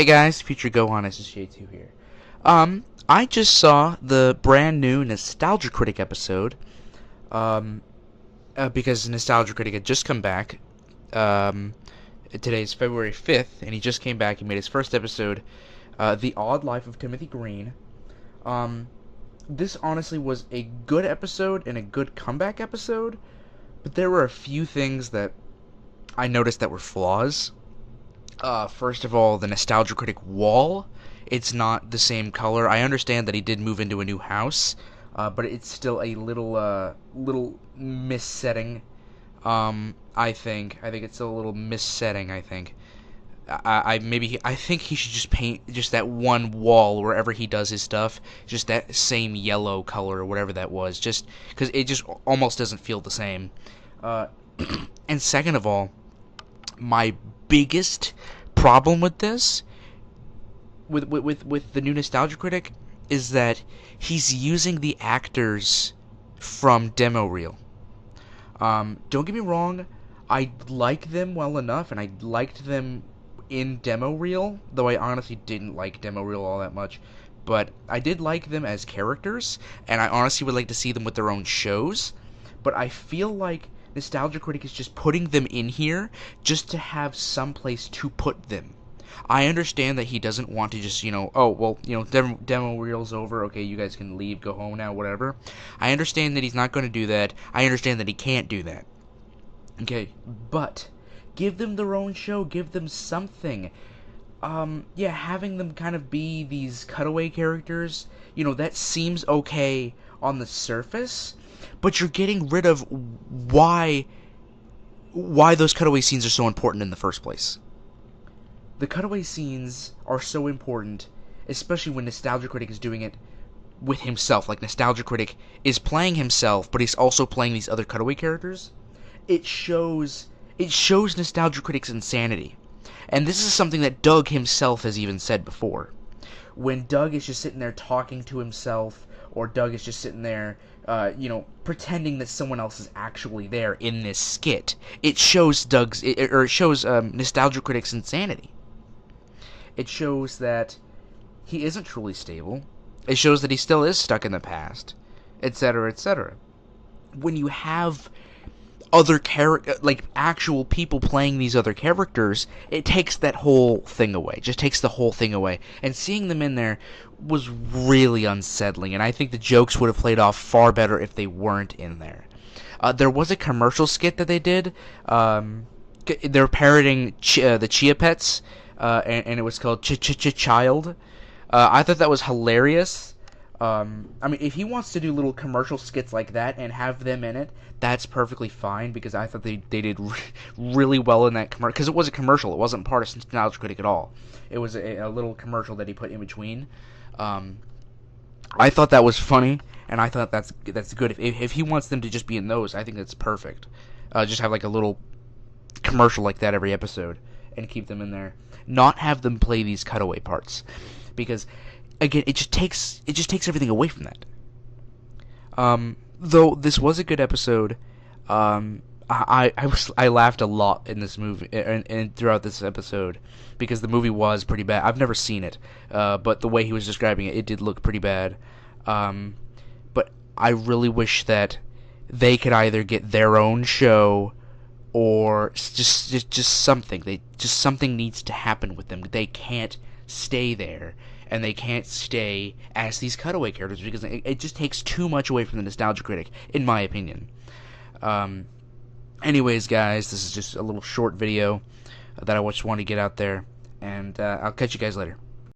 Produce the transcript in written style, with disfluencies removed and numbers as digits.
Hey guys, Future Gohan SSJ2 here. I just saw the brand new Nostalgia Critic episode, because Nostalgia Critic had just come back. Today's February 5th, and he just came back. He made his first episode, The Odd Life of Timothy Green. This honestly was a good episode and a good comeback episode, but there were a few things that I noticed that were flaws. First of all, the Nostalgia Critic wall. It's not the same color. I understand that he did move into a new house, but it's still a little missetting. I think it's still a little missetting. I think. I think he should just paint just that one wall wherever he does his stuff, just that same yellow color or whatever that was, just because it just almost doesn't feel the same. And second of all, my biggest problem with this, with the new Nostalgia Critic, is that he's using the actors from demo reel. Don't get me wrong, I like them well enough, and I liked them in demo reel, though I honestly didn't like demo reel all that much. But I did like them as characters, and I honestly would like to see them with their own shows. But I feel like Nostalgia Critic is just putting them in here just to have some place to put them. I understand that he doesn't want to just, oh, well, demo reel's over, okay, you guys can leave, go home now, whatever. I understand that he's not going to do that. I understand that he can't do that. Okay, but give them their own show, give them something. Yeah, having them kind of be these cutaway characters, that seems okay on the surface, but you're getting rid of why those cutaway scenes are so important in the first place. The cutaway scenes are so important, especially when Nostalgia Critic is doing it with himself. Like, Nostalgia Critic is playing himself, but he's also playing these other cutaway characters. It shows Nostalgia Critic's insanity. And this is something that Doug himself has even said before. When Doug is just sitting there talking to himself, or Doug is just sitting there, pretending that someone else is actually there in this skit, it shows Nostalgia Critic's insanity. It shows that he isn't truly stable. It shows that he still is stuck in the past, etc., etc. When you have other actual people playing these other characters, it takes that whole thing away. Just takes the whole thing away. And seeing them in there was really unsettling, and I think the jokes would have played off far better if they weren't in there. There was a commercial skit that they did. They're parroting the Chia Pets, and it was called Child. I thought that was hilarious. I mean, if he wants to do little commercial skits like that and have them in it, that's perfectly fine, because I thought they did really well in that commercial. Because it was a commercial, it wasn't part of Nostalgia Critic at all. It was a little commercial that he put in between. I thought that was funny, and I thought that's good. If he wants them to just be in those, I think that's perfect. Just have like a little commercial like that every episode, and keep them in there. Not have them play these cutaway parts, because again, it just takes everything away from that. Though this was a good episode, I laughed a lot in this movie and throughout this episode, because the movie was pretty bad. I've never seen it, but the way he was describing it, it did look pretty bad. But I really wish that they could either get their own show, or just something. Something needs to happen with them. They can't stay there, and they can't stay as these cutaway characters, because it just takes too much away from the Nostalgia Critic, in my opinion. Anyways, guys, this is just a little short video that I just wanted to get out there, and I'll catch you guys later.